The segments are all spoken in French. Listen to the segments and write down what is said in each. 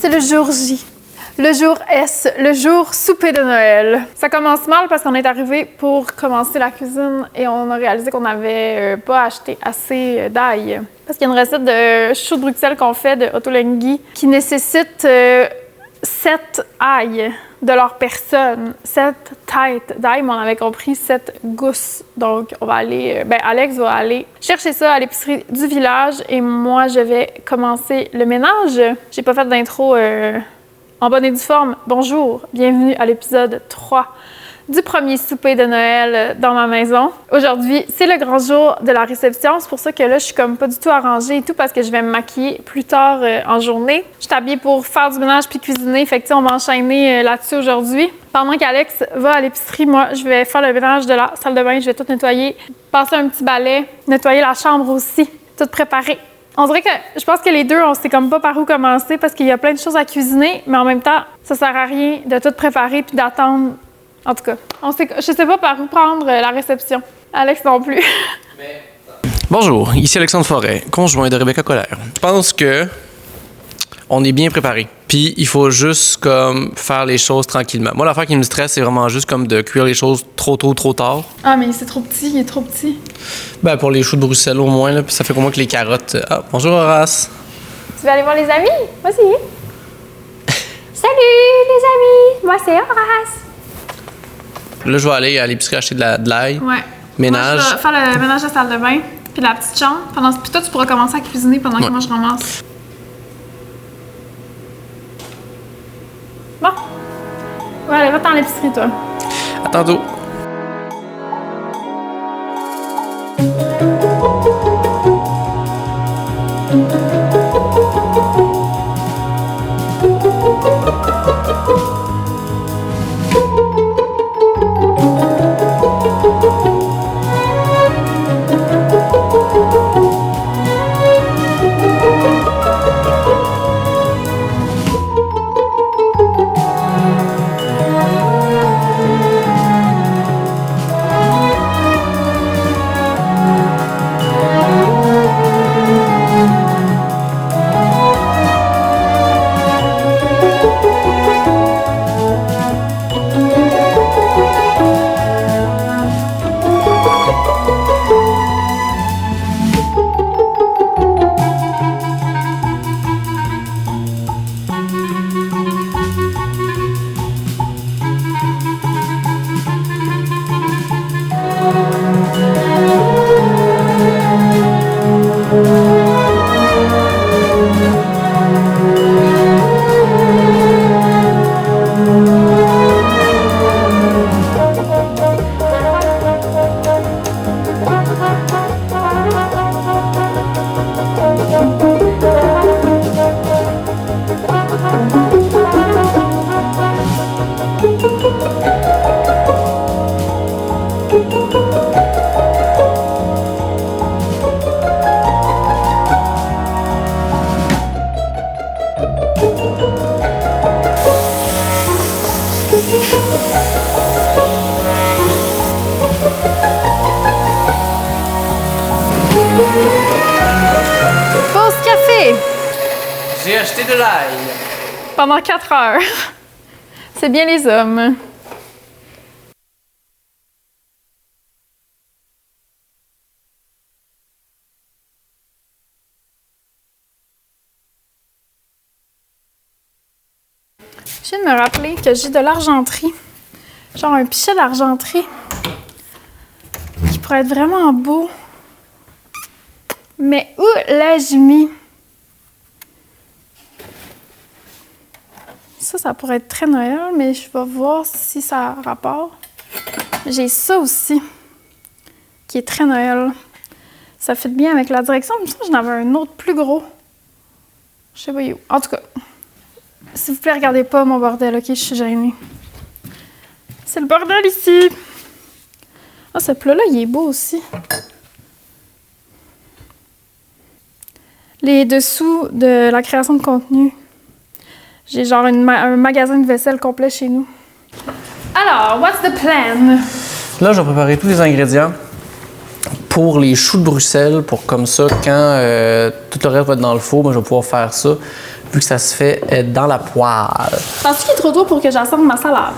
c'est le jour J. Le jour S, le jour souper de Noël. Ça commence mal parce qu'on est arrivé pour commencer la cuisine et on a réalisé qu'on n'avait pas acheté assez d'ail. Parce qu'il y a une recette de chou de Bruxelles qu'on fait de Ottolenghi qui nécessite 7 ail de leur personne, 7 têtes d'ail, mais on avait compris 7 gousses. Donc, on va aller, Alex va aller chercher ça à l'épicerie du village et moi, je vais commencer le ménage. J'ai pas fait d'intro en bonne et due forme. Bonjour, bienvenue à l'épisode 3 du premier souper de Noël dans ma maison. Aujourd'hui, c'est le grand jour de la réception. C'est pour ça que là, je suis comme pas du tout arrangée et tout parce que je vais me maquiller plus tard en journée. Je suis habillée pour faire du ménage puis cuisiner. Fait que on va enchaîner là-dessus aujourd'hui. Pendant qu'Alex va à l'épicerie, moi, je vais faire le ménage de la salle de bain. Je vais tout nettoyer, passer un petit balai, nettoyer la chambre aussi, tout préparer. On dirait que je pense que les deux, on sait comme pas par où commencer parce qu'il y a plein de choses à cuisiner, mais en même temps, ça sert à rien de tout préparer puis d'attendre. En tout cas, je sais pas par où prendre la réception. Alex non plus. Bonjour, ici Alexandre Forêt, conjoint de Rebecca Colère. Je pense que on est bien préparé. Puis il faut juste comme faire les choses tranquillement. Moi, l'affaire qui me stresse, c'est vraiment juste comme de cuire les choses trop tôt, trop tard. Ah, mais c'est trop petit, il est trop petit. Ben pour les choux de Bruxelles au moins, là, puis ça fait au moins que les carottes. Ah, bonjour Horace. Tu veux aller voir les amis? Vas-y. Salut les amis, moi c'est Horace. Là, je vais aller à l'épicerie acheter de l'ail. Ouais. Ménage. Moi, je vais faire le ménage de la salle de bain, puis la petite chambre. Puis toi, tu pourras commencer à cuisiner pendant que moi, je ramasse. Bon. Ouais, allez, va-t'en à l'épicerie, toi. À tantôt. Pause café! J'ai acheté de l'ail. Pendant 4 heures. C'est bien les hommes. Je viens de me rappeler que j'ai de l'argenterie. Genre un pichet d'argenterie. Qui pourrait être vraiment beau. Mais où l'ai-je mis? Ça pourrait être très Noël, mais je vais voir si ça a rapport. J'ai ça aussi, qui est très Noël. Ça fit bien avec la direction. Mais ça, j'en avais un autre plus gros. Je sais pas où. En tout cas, s'il vous plaît, regardez pas mon bordel, ok? Je suis gênée. C'est le bordel ici. Ah, ce plat-là, il est beau aussi. Les dessous de la création de contenu. J'ai genre un magasin de vaisselle complet chez nous. Alors, what's the plan? Là, je vais préparer tous les ingrédients pour les choux de Bruxelles, pour comme ça, quand tout le reste va être dans le four, moi, je vais pouvoir faire ça. vu que ça se fait dans la poêle. Penses-tu qu'il est trop tôt pour que j'assemble ma salade?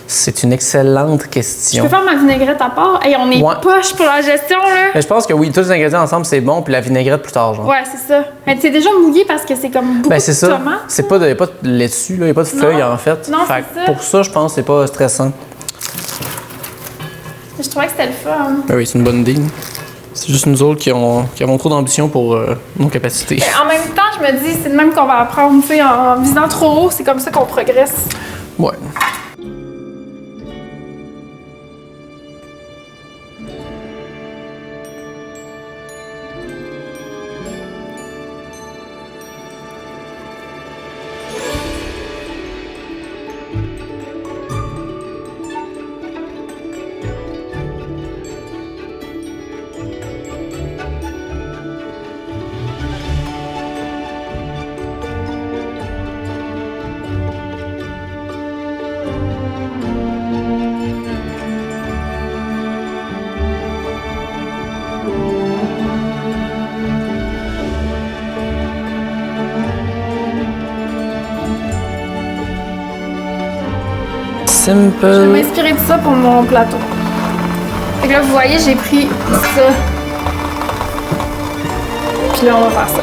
C'est une excellente Je question. peux faire ma vinaigrette à part? Hey, on est poche pour la gestion, là! Mais je pense que oui, tous les ingrédients ensemble, c'est bon, puis la vinaigrette plus tard, genre. Ouais, c'est ça. Mais c'est déjà mouillé parce que c'est comme beaucoup C'est de ça. tomates. C'est pas de, y a pas de laitue, il n'y a pas de feuilles, en fait. Non, fait c'est ça. pour ça, je pense que c'est pas stressant. Je trouvais que c'était le fun. Ben oui, c'est une bonne idée. C'est juste nous autres qui avons trop d'ambition pour nos capacités. Mais en même temps, je me dis, c'est de même qu'on va apprendre, tu sais, en visant trop haut, c'est comme ça qu'on progresse. Ouais. Je vais Simple. m'inspirer de ça pour mon plateau. Fait que là, vous voyez, j'ai pris ça. Puis là, on va faire ça.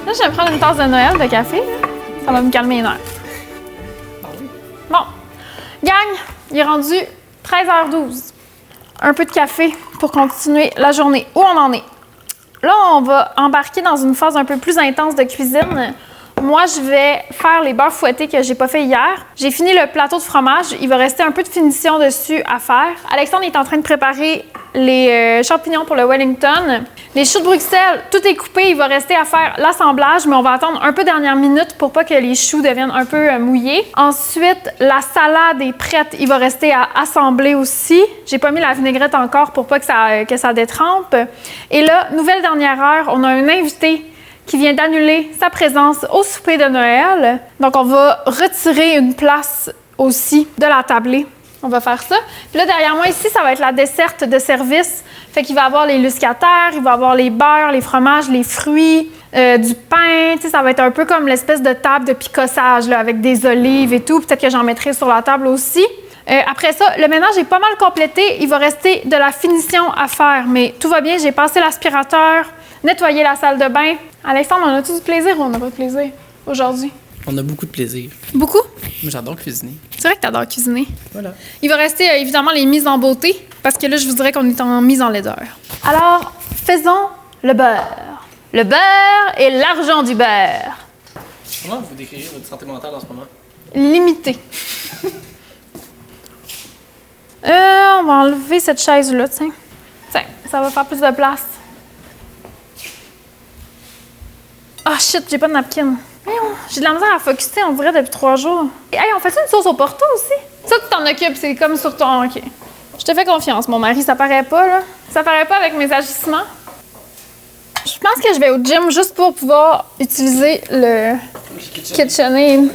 Là, je vais prendre une tasse de Noël de café. Là. Ça va me calmer les nerfs. Bon. Gang, il est rendu 13h12. Un peu de café pour continuer la journée. Où on en est? Là, on va embarquer dans une phase un peu plus intense de cuisine. Moi, je vais faire les beurres fouettés que j'ai pas fait hier. J'ai fini le plateau de fromage. Il va rester un peu de finition dessus à faire. Alexandre est en train de préparer les champignons pour le Wellington. Les choux de Bruxelles, tout est coupé. Il va rester à faire l'assemblage, mais on va attendre un peu dernière minute pour pas que les choux deviennent un peu mouillés. Ensuite, la salade est prête. Il va rester à assembler aussi. J'ai pas mis la vinaigrette encore pour pas que ça détrempe. Et là, nouvelle dernière heure, on a un invité qui vient d'annuler sa présence au souper de Noël. Donc, on va retirer une place aussi de la tablée. On va faire ça. Puis là, derrière moi, ici, ça va être la desserte de service. Fait qu'il va y avoir les luscataires, il va y avoir les beurres, les fromages, les fruits, du pain. Tu sais, ça va être un peu comme l'espèce de table de picossage, là, avec des olives et tout. Peut-être que j'en mettrai sur la table aussi. Après ça, le ménage est pas mal complété. Il va rester de la finition à faire. Mais tout va bien. J'ai passé l'aspirateur, nettoyé la salle de bain. Alexandre, on a-tu du plaisir ou on n'a pas de plaisir aujourd'hui? On a beaucoup de plaisir. Beaucoup? Moi, j'adore cuisiner. C'est vrai que t'adores cuisiner. Voilà. Il va rester évidemment les mises en beauté, parce que là, je vous dirais qu'on est en mise en laideur. Alors, faisons le beurre. Le beurre et l'argent du beurre. Comment vous décrivez votre santé mentale en ce moment? Limité. On va enlever cette chaise-là, tiens. Tiens, ça va faire plus de place. Ah, shit, j'ai pas de napkin. Voyons. J'ai de la misère à focusser, on dirait, depuis 3 jours. Hey, on fait ça une sauce au porto aussi? Ça, tu t'en occupes, c'est comme sur ton... OK. Je te fais confiance, mon mari, ça paraît pas, là. Ça paraît pas avec mes agissements. Je pense que je vais au gym juste pour pouvoir utiliser le KitchenAid.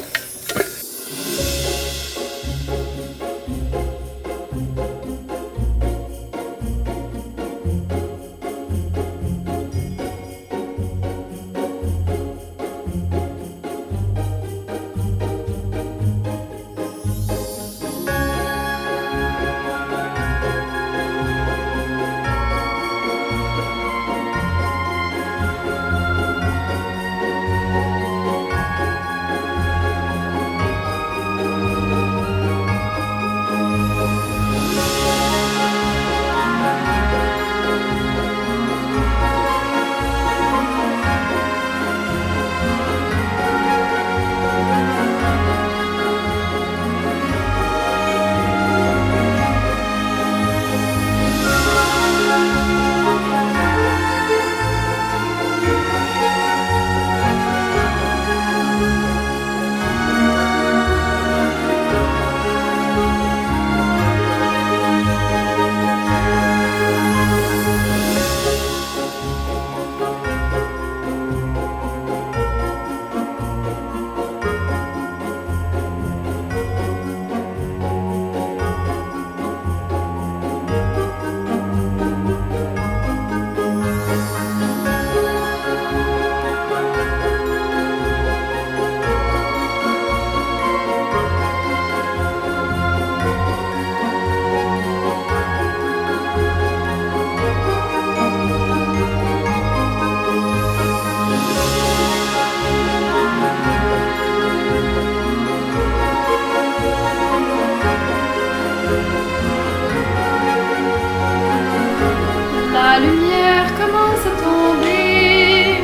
La lumière commence à tomber.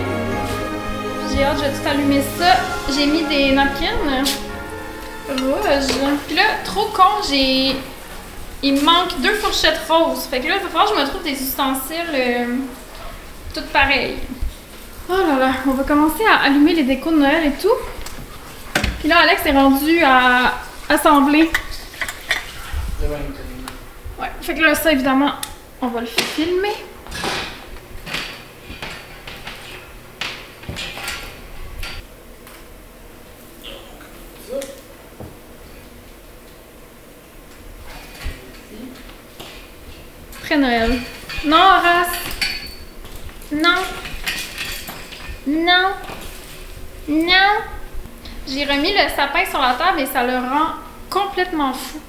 J'ai hâte, je vais tout allumer ça. J'ai mis des napkins rouges. Puis là, trop con, il me manque 2 fourchettes roses. Fait que là, il va falloir que je me trouve des ustensiles toutes pareilles. Oh là là, on va commencer à allumer les décos de Noël et tout. Puis là, Alex est rendu à assembler. Ouais, fait que là, ça, évidemment, on va le filmer. Très Noël. Non, Horace! Non! Non! Non! J'ai remis le sapin sur la table et ça le rend complètement fou.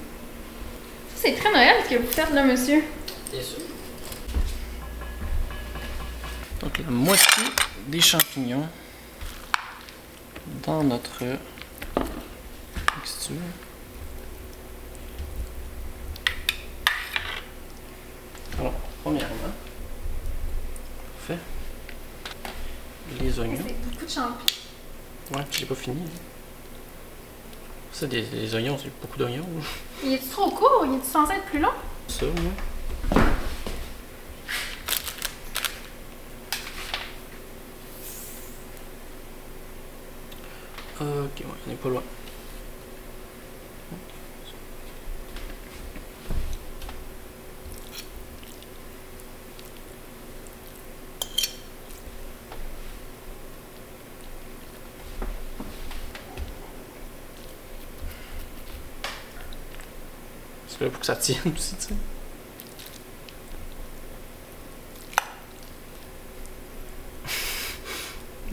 C'est très Noël ce que vous faites là, monsieur. Bien sûr. Donc la moitié des champignons dans notre mixture. Alors, premièrement, on fait les oignons. C'est beaucoup de champignons. Ouais, j'ai pas fini. Ça, les oignons, c'est beaucoup d'oignons. Il est trop court? Il est censé être plus long? Ça, moi. Ok, ouais, on n'est pas loin. Parce que là, pour que ça tienne aussi, tu sais.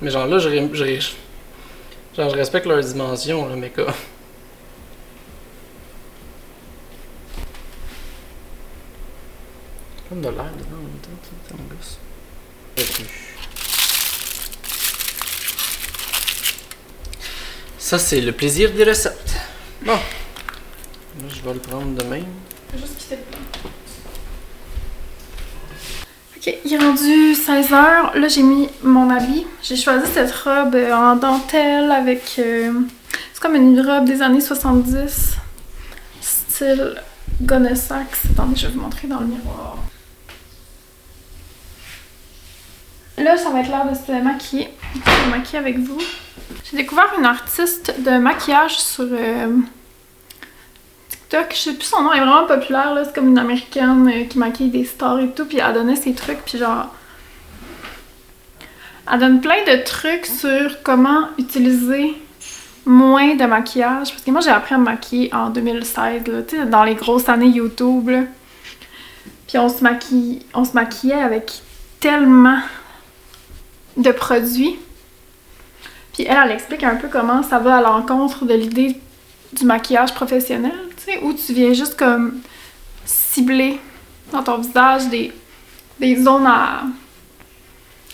Mais genre là, je respecte leurs dimensions, là, mais quoi. Comme de l'air dedans en même temps, tu sais, mon gosse. Ça, c'est le plaisir des recettes. Bon. Là, je vais le prendre de même. Juste quitter le plan. Ok, il est rendu 16h. Là, j'ai mis mon habit. J'ai choisi cette robe en dentelle avec... c'est comme une robe des années 70. Style Gonessax. Attendez, je vais vous montrer dans le miroir. Là, ça va être l'heure de se maquiller. Je vais me maquiller avec vous. J'ai découvert une artiste de maquillage sur TikTok. Je sais plus son nom, elle est vraiment populaire, là. C'est comme une américaine qui maquille des stars et tout, puis elle donnait ses trucs, puis genre... Elle donne plein de trucs sur comment utiliser moins de maquillage. Parce que moi, j'ai appris à me maquiller en 2016, là, tu sais, dans les grosses années YouTube, là. Puis on se maquillait avec tellement de produits. Puis elle explique un peu comment ça va à l'encontre de l'idée du maquillage professionnel, tu sais, où tu viens juste comme cibler dans ton visage des zones à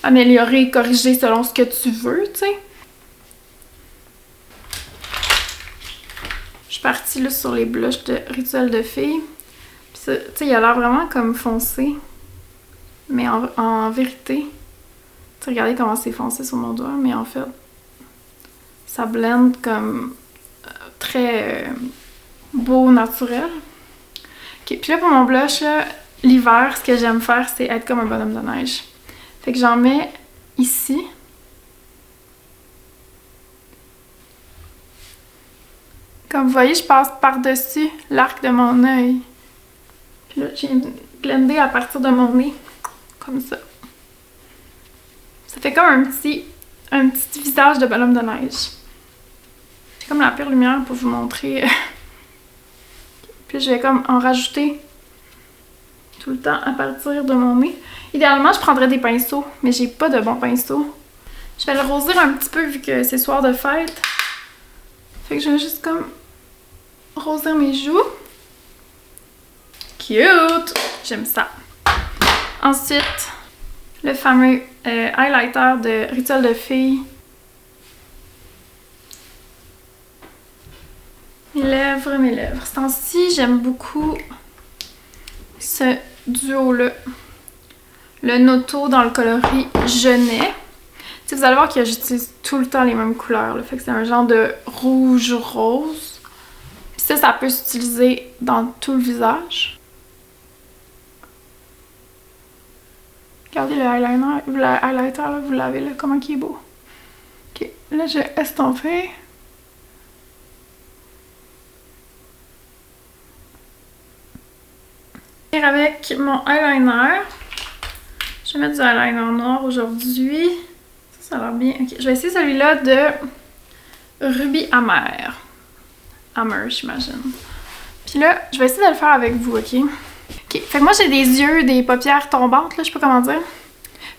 améliorer, corriger selon ce que tu veux, tu sais. Je suis partie là sur les blushs de Rituel de Filles. Puis ça, tu sais, il a l'air vraiment comme foncé. Mais en vérité, tu sais, regardez comment c'est foncé sur mon doigt, mais en fait, ça blend comme très beau, naturel. Ok, puis là pour mon blush, là, l'hiver, ce que j'aime faire, c'est être comme un bonhomme de neige. Fait que j'en mets ici. Comme vous voyez, je passe par-dessus l'arc de mon œil. Puis là, j'ai blendé à partir de mon nez, comme ça. Ça fait comme un petit visage de bonhomme de neige. J'ai comme la pire lumière pour vous montrer. Puis je vais comme en rajouter tout le temps à partir de mon nez. Idéalement, je prendrais des pinceaux, mais j'ai pas de bons pinceaux. Je vais le rosir un petit peu vu que c'est soir de fête. Fait que je vais juste comme rosir mes joues. Cute! J'aime ça. Ensuite, le fameux highlighter de Rituel de Filles. Mes lèvres. Ce temps-ci, j'aime beaucoup ce duo-là. Le Noto dans le coloris Genet. T'sais, vous allez voir que j'utilise tout le temps les mêmes couleurs. Là. Fait que c'est un genre de rouge-rose. Puis ça peut s'utiliser dans tout le visage. Regardez le highlighter, là, vous l'avez là, comment il est beau. Ok, là je vais estomper. Avec mon eyeliner, je vais mettre du eyeliner noir aujourd'hui. Ça a l'air bien. Ok, je vais essayer celui-là de Ruby Amer. Amer, j'imagine. Puis là, je vais essayer de le faire avec vous, ok? Ok, fait que moi j'ai des yeux, des paupières tombantes, là, je sais pas comment dire.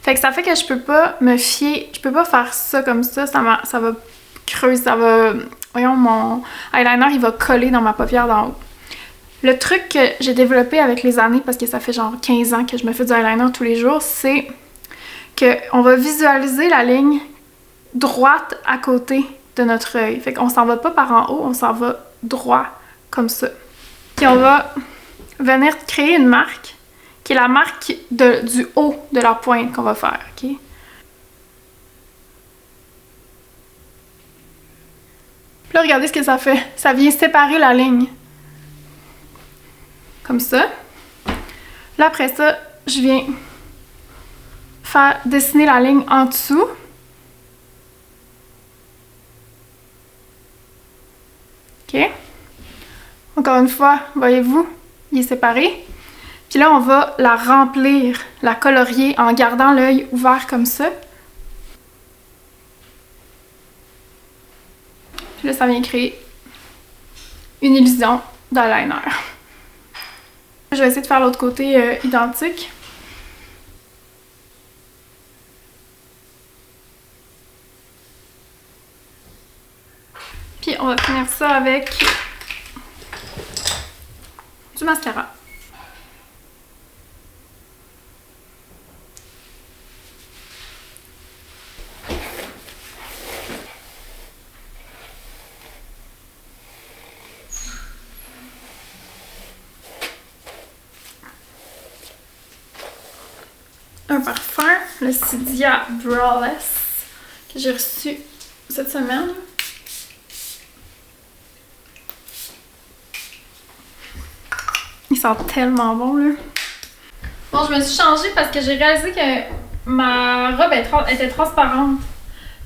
Fait que ça fait que je peux pas me fier, je peux pas faire ça comme ça va creuser, ça va... Voyons, mon eyeliner, il va coller dans ma paupière d'en haut. Le truc que j'ai développé avec les années, parce que ça fait genre 15 ans que je me fais du eyeliner tous les jours, c'est qu'on va visualiser la ligne droite à côté de notre œil. Fait qu'on s'en va pas par en haut, on s'en va droit, comme ça. Puis on va venir créer une marque, qui est la marque du haut de la pointe qu'on va faire, ok? Puis là, regardez ce que ça fait. Ça vient séparer la ligne. Comme ça. Là, après ça, je viens faire dessiner la ligne en dessous. OK? Encore une fois, voyez-vous, il est séparé. Puis là, on va la remplir, la colorier en gardant l'œil ouvert comme ça. Puis là, ça vient créer une illusion d'eyeliner. Je vais essayer de faire l'autre côté identique. Puis on va finir ça avec du mascara. Un parfum, le Cydia Braless, que j'ai reçu cette semaine. Il sent tellement bon, là. Bon, je me suis changée parce que j'ai réalisé que ma robe était transparente.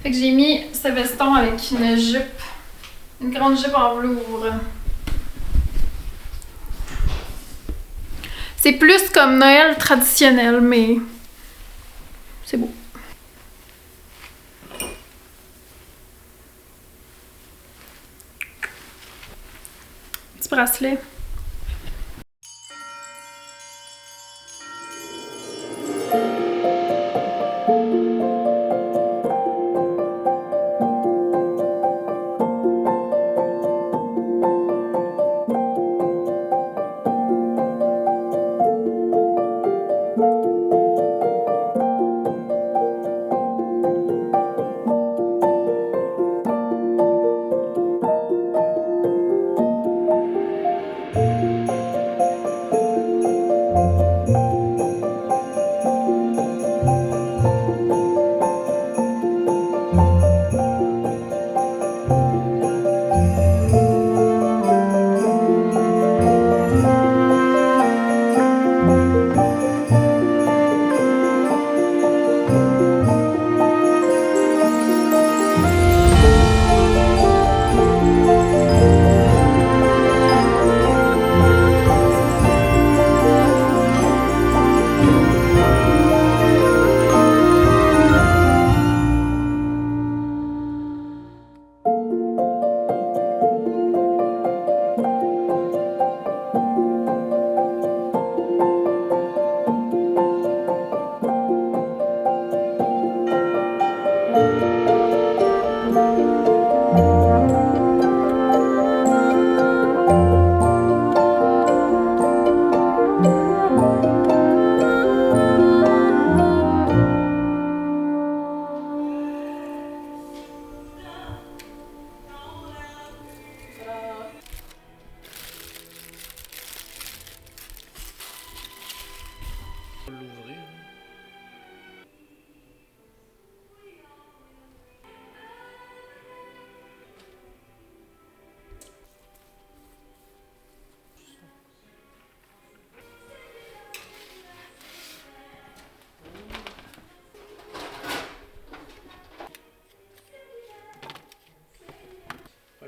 Fait que j'ai mis ce veston avec une jupe, une grande jupe en velours. C'est plus comme Noël traditionnel, mais c'est beau. Petit bracelet.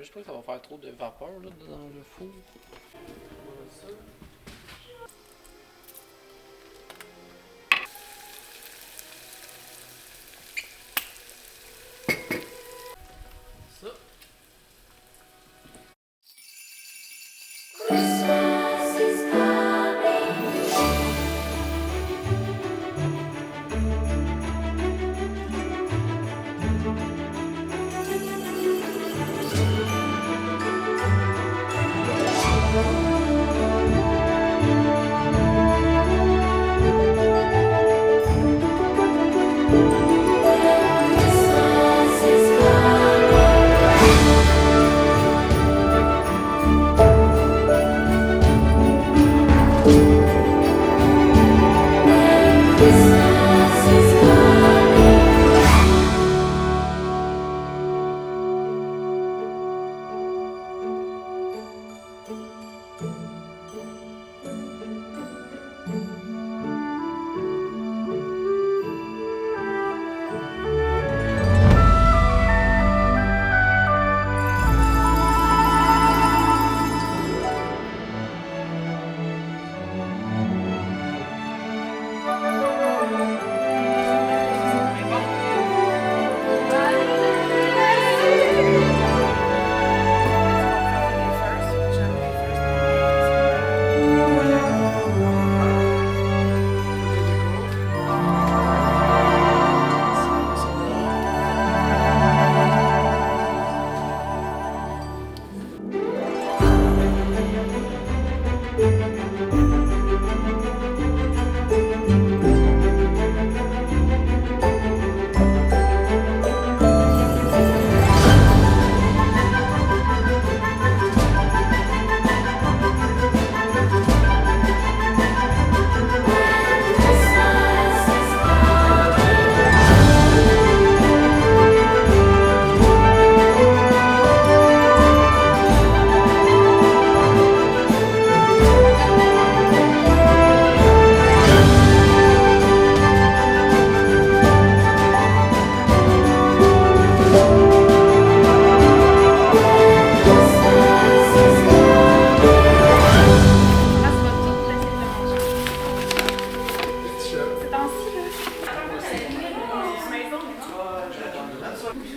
Je pense que ça va faire trop de vapeur là, dans le four. Ça.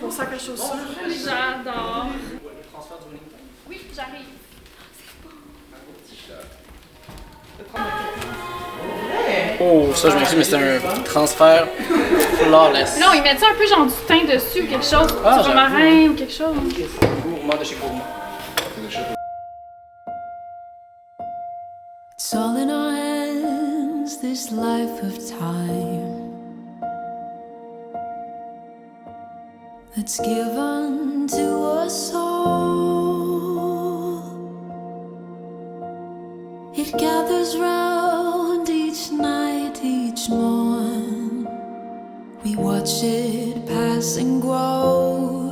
Mon sac à chaussures. J'adore. Oui, j'arrive. Oh, ça, je m'excuse, mais c'est un transfert flawless. Non, ils mettent ça un peu genre du thym dessus ou quelque chose. Ah, du romarin ou quelque chose. Gourmand de chez Gourmand. It's all in our hands, this life of time that's given to us all. It gathers round each night, each morn. We watch it pass and grow.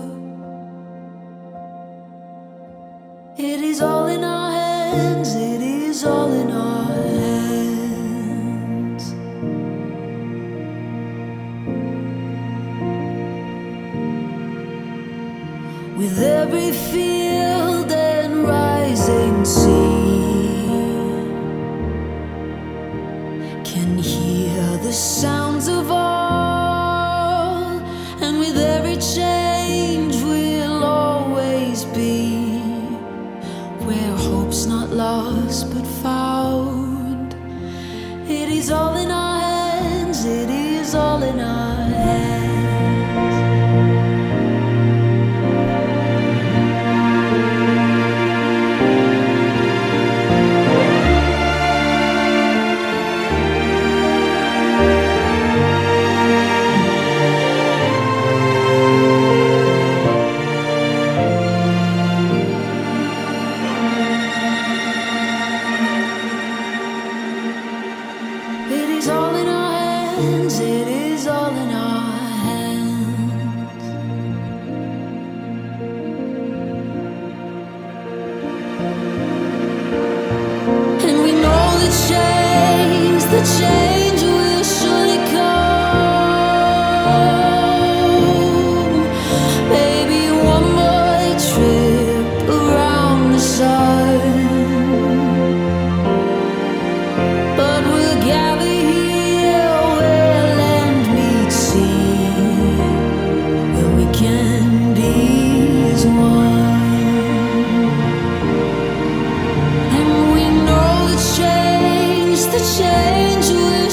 It is all in our hands, it is all in our hands. With every field and rising sea, can hear the sounds of all, and with every change we'll always be where hope's not lost but found. It is all in our hands, it is all in our hands. It is all in our hands, it is all in our hands. And we know the change will surely come. Maybe one more trip around the sun, but we'll gather here where land meets sea, where we can be as one. And we know the change will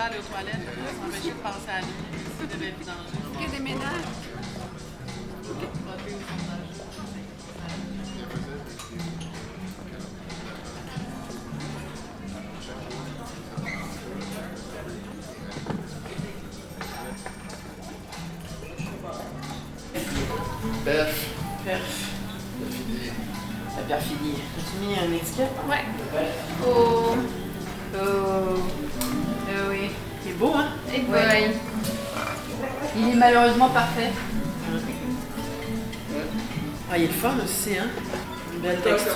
gens aller aux toilettes, ils vont s'empêcher de penser à lui. C'est de la vidange. Il y a des ménages. Perf. La perfidie. As-tu mis un étiquette? Ouais. Oh. Oui. Il est beau, hein? Et boy. Il est malheureusement parfait. Ah, il est le fun aussi, hein? Une belle texture.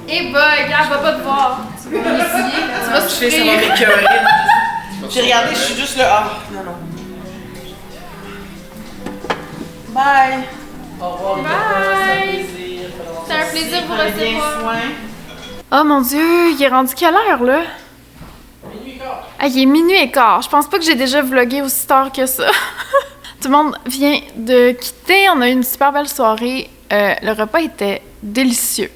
Et boy, gars, va pas te voir. Tu vas essayer. Tu vas Je sais, ça va souffrir. m'écœurer. J'ai regardé, je suis juste là. Ah, non, non. Bye! Au revoir, les Bye. copains, C'est un plaisir de vous Prenez bien recevoir. soin. Oh mon Dieu, il est rendu quelle heure, là? Ah, il est minuit et quart. Je pense pas que j'ai déjà vlogué aussi tard que ça. Tout le monde vient de quitter. On a eu une super belle soirée. Le repas était délicieux.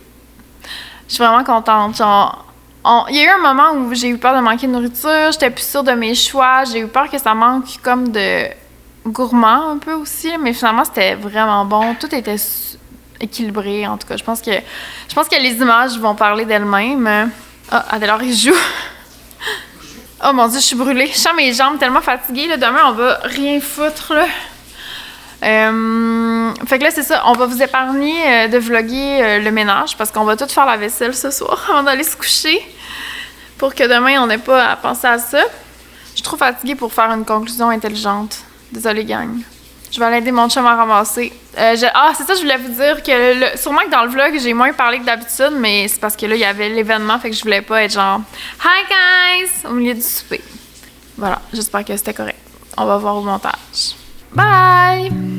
Je suis vraiment contente. Genre, il y a eu un moment où j'ai eu peur de manquer de nourriture. J'étais plus sûre de mes choix. J'ai eu peur que ça manque comme de gourmand un peu aussi. Mais finalement, c'était vraiment bon. Tout était équilibré, en tout cas. Je pense que les images vont parler d'elles-mêmes. Ah, Adélard, il joue. Oh mon Dieu, je suis brûlée. Je sens mes jambes tellement fatiguées. Là. Demain, on va rien foutre. Là. Fait que là, c'est ça. On va vous épargner de vlogger le ménage parce qu'on va tout faire la vaisselle ce soir avant d'aller se coucher pour que demain, on n'ait pas à penser à ça. Je suis trop fatiguée pour faire une conclusion intelligente. Désolée, gang. Je vais aller aider mon chum à ramasser. C'est ça, je voulais vous dire que sûrement que dans le vlog, j'ai moins parlé que d'habitude, mais c'est parce que là, il y avait l'événement, fait que je voulais pas être genre « Hi guys! » au milieu du souper. Voilà, j'espère que c'était correct. On va voir au montage. Bye!